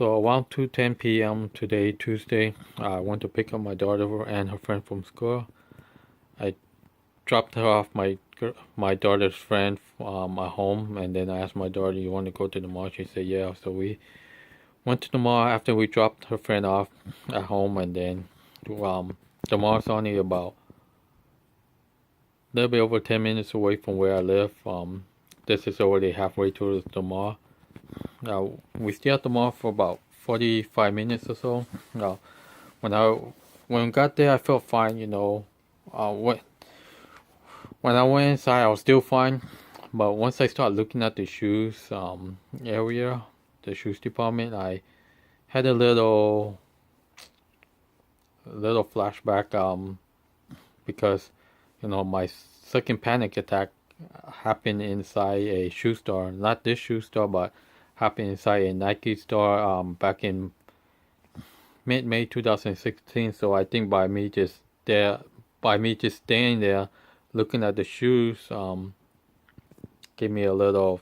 So around 2:10 p.m. today, Tuesday, I went to pick up my daughter and her friend from school. I dropped her off my daughter's friend at home, and then I asked my daughter, "You want to go to the mall?" She said, "Yeah." So we went to the mall after we dropped her friend off at home, and then the mall's only about a little bit over 10 minutes away from where I live. This is already halfway to the mall. We stayed at the mall for about 45 minutes or so. Uh, when I when I got there, I felt fine. When I went inside, I was still fine. But once I started looking at the shoes area, the shoes department, I had a little flashback because my second panic attack happened inside a shoe store. Not this shoe store, but happened inside a Nike store back in mid-May 2016. So I think by me just staying there, looking at the shoes, gave me a little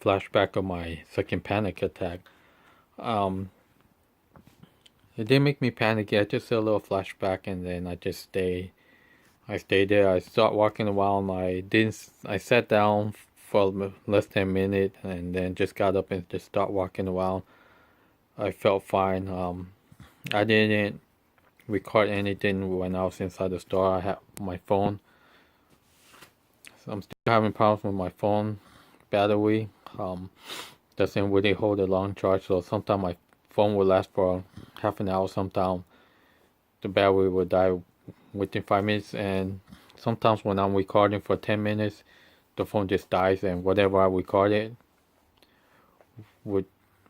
flashback of my second panic attack. Um, it didn't make me panicky. I just had a little flashback, and then I just stay. I stayed there. I started walking around. I sat down for less than a minute, and then just got up and just start walking around. I felt fine. I didn't record anything when I was inside the store. I had my phone. So I'm still having problems with my phone battery. Doesn't really hold a long charge, so sometimes my phone will last for half an hour. Sometimes the battery will die within 5 minutes, and sometimes when I'm recording for 10 minutes, the phone just dies, and whatever I recorded would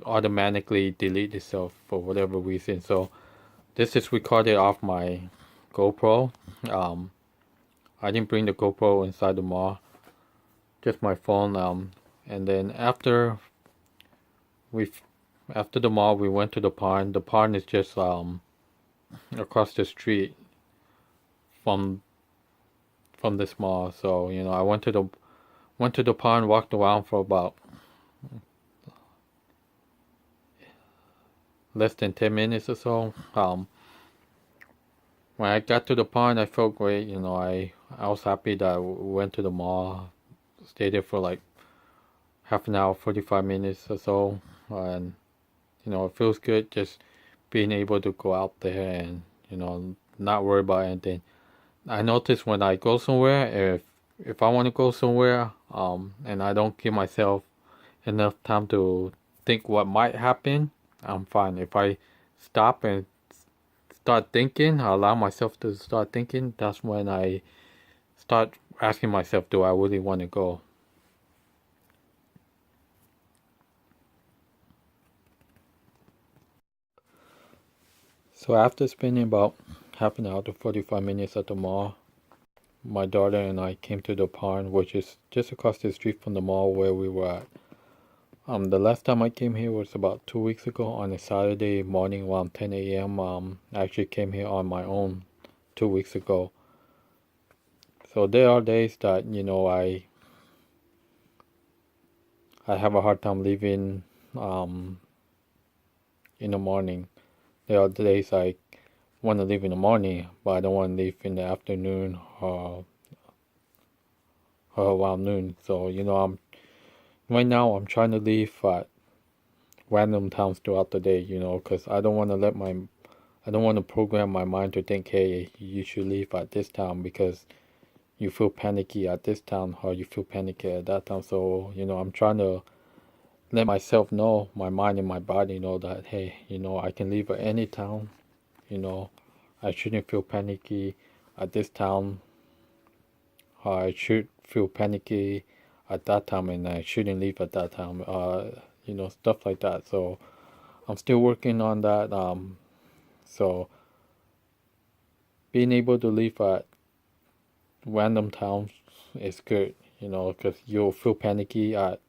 automatically delete itself for whatever reason. So this is recorded off my GoPro. I didn't bring the GoPro inside the mall, just my phone. And then we after the mall, we went to the pond. The pond is just across the street from this mall. So I went to the pond, walked around for about less than 10 minutes or so. When I got to the pond, I felt great. I was happy that I went to the mall, stayed there for like half an hour, 45 minutes or so, and it feels good just being able to go out there and not worry about anything. I notice when I go somewhere, if I want to go somewhere, and I don't give myself enough time to think what might happen, I'm fine. If I stop and start thinking, I allow myself to start thinking, that's when I start asking myself, do I really want to go? So after spending about half an hour to 45 minutes at the mall, my daughter and I came to the pond, which is just across the street from the mall where we were at. The last time I came here was about 2 weeks ago on a Saturday morning around 10 a.m. I actually came here on my own 2 weeks ago. So there are days that I have a hard time leaving in the morning. There are days I want to leave in the morning, but I don't want to leave in the afternoon or around noon. So right now I'm trying to leave at random times throughout the day. Because I don't want to program my mind to think, hey, you should leave at this time because you feel panicky at this time or you feel panicky at that time. So I'm trying to let myself know, my mind and my body know that, hey, I can leave at any time. I shouldn't feel panicky at this time. I should feel panicky at that time, and I shouldn't leave at that time. Stuff like that. So I'm still working on that. So being able to leave at random times is good. Because you'll feel panicky at.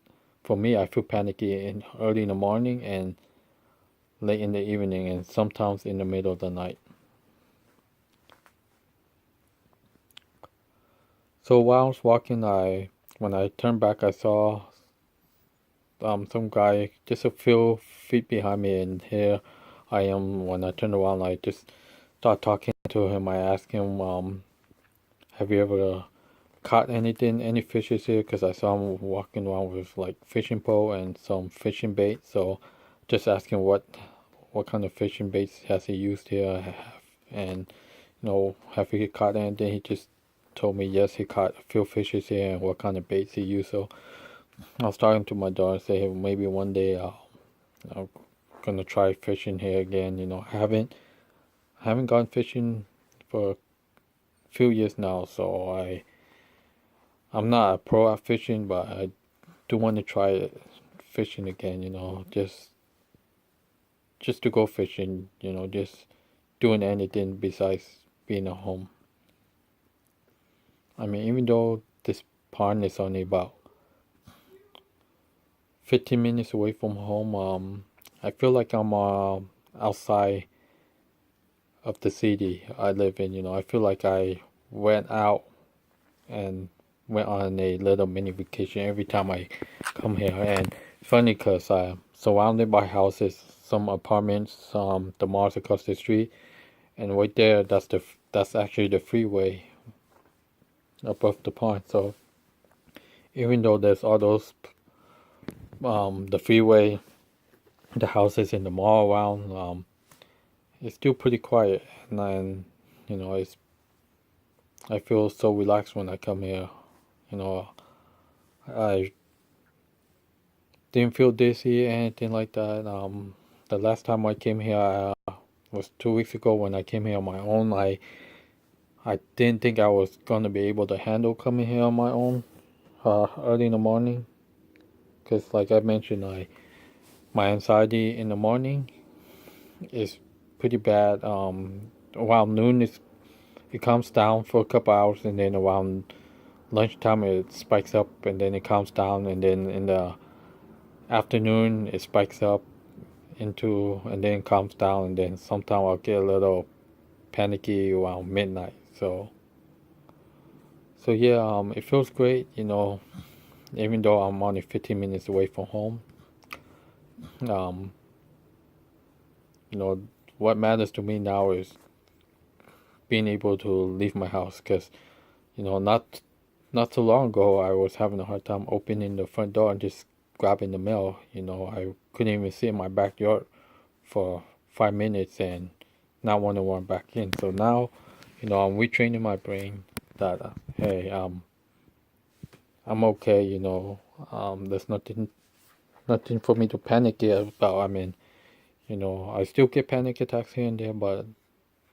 For me, I feel panicky early in the morning and late in the evening, and sometimes in the middle of the night. So while I was walking, when I turned back, I saw some guy just a few feet behind me, and here I am. When I turn around, I just start talking to him. I ask him, have you ever caught anything, any fishes here? Because I saw him walking around with like fishing pole and some fishing bait. So just asking what kind of fishing baits has he used here, and have he caught anything? He just told me yes, he caught a few fishes here, and what kind of baits he used. So I was talking to my daughter, say hey, maybe one day I'm gonna try fishing here again. I haven't gone fishing for a few years now, so I'm not a pro at fishing, but I do want to try fishing again. Just to go fishing. Just doing anything besides being at home. I mean, even though this pond is only about 15 minutes away from home, I feel like I'm outside of the city I live in. I feel like I went out and went on a little mini vacation every time I come here. And it's funny because I'm surrounded by houses, some apartments, the malls across the street, and right there, that's actually the freeway above the pond. So even though there's all those the freeway, the houses in the mall around, it's still pretty quiet, and it's I feel so relaxed when I come here. You know, I didn't feel dizzy or anything like that. The last time I came here was 2 weeks ago when I came here on my own. I didn't think I was gonna be able to handle coming here on my own early in the morning, because like I mentioned, my anxiety in the morning is pretty bad. Around noon it calms down for a couple hours, and then around lunchtime it spikes up, and then it calms down, and then in the afternoon it spikes up and then calms down, and then sometimes I'll get a little panicky around midnight. So yeah, it feels great, even though I'm only 15 minutes away from home. Um, you know, what matters to me now is being able to leave my house, because not too long ago I was having a hard time opening the front door and just grabbing the mail. I couldn't even sit in my backyard for 5 minutes and not want to run back in. So now, I'm retraining my brain that hey, I'm okay. There's nothing for me to panic about. I mean, I still get panic attacks here and there, but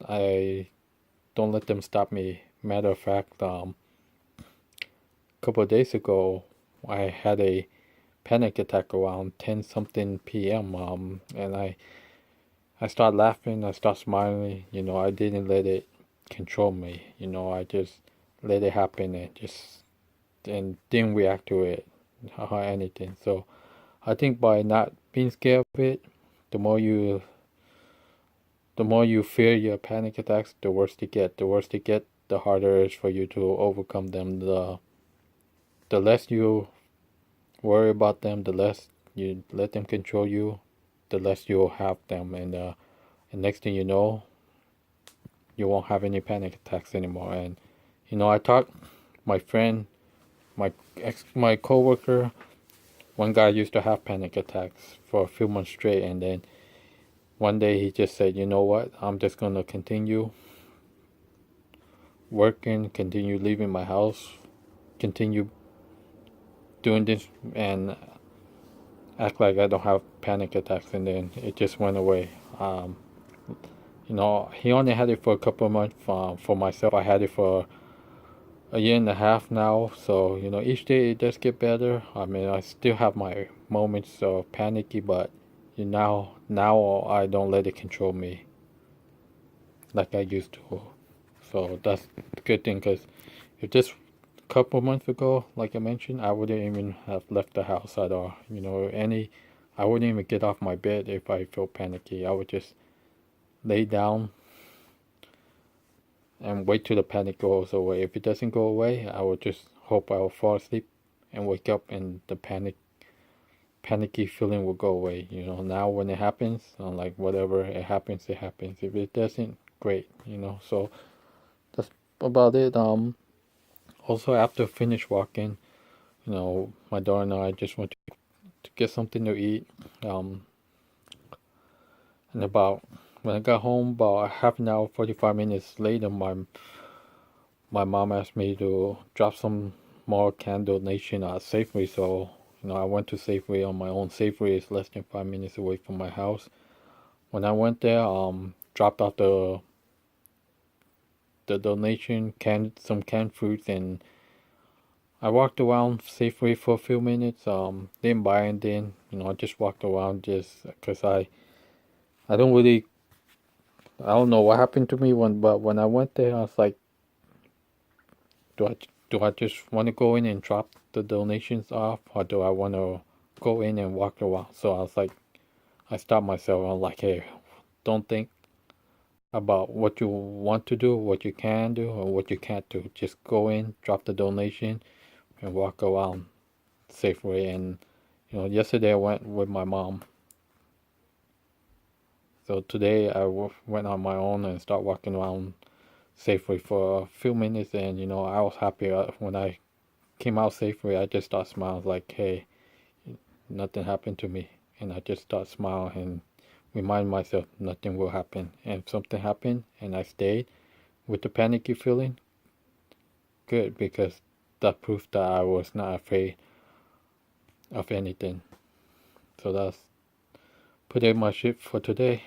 I don't let them stop me. Matter of fact, a couple of days ago, I had a panic attack around 10 something p.m. And I start laughing, I start smiling. I didn't let it control me. I just let it happen and didn't react to it or anything. So I think by not being scared of it, the more you fear your panic attacks, the worse they get. The worse they get, the harder it is for you to overcome them. The less you worry about them, the less you let them control you, the less you'll have them, and next thing you know, you won't have any panic attacks anymore. And I taught my friend, my coworker, one guy used to have panic attacks for a few months straight, and then one day he just said, you know what, I'm just gonna continue working, continue leaving my house, continue doing this, and act like I don't have panic attacks, and then it just went away. He only had it for a couple of months. For myself, I had it for a year and a half now. So each day it does get better. I mean, I still have my moments of panicky, but now I don't let it control me like I used to. So that's a good thing, because if just a couple of months ago, like I mentioned, I wouldn't even have left the house at all. I wouldn't even get off my bed if I felt panicky. I would just lay down and wait till the panic goes away. If it doesn't go away, I will just hope I will fall asleep and wake up and the panic panicky feeling will go away. Now when it happens, I'm like, whatever, it happens, it happens. If it doesn't, great. So that's about it. Also after finish walking, my daughter and I just went to get something to eat. Um, and about when I got home, about a half an hour, 45 minutes later, my mom asked me to drop some more can donation at Safeway. So I went to Safeway on my own. Safeway is less than 5 minutes away from my house. When I went there, dropped off the donation, some canned fruits, and I walked around Safeway for a few minutes. Didn't buy anything. I just walked around just because I don't really, I don't know what happened to me but when I went there, I was like, do I just want to go in and drop the donations off, or do I want to go in and walk around? So I was like, I stopped myself. I'm like, hey, don't think about what you want to do, what you can do, or what you can't do. Just go in, drop the donation, and walk around Safeway. And yesterday I went with my mom. So today I went on my own and start walking around Safeway for a few minutes, and I was happy when I came out Safeway. I just started smiling like, hey, nothing happened to me, and I just start smiling and remind myself nothing will happen. And if something happened and I stayed with the panicky feeling, good, because that proved that I was not afraid of anything. So that's pretty much it for today.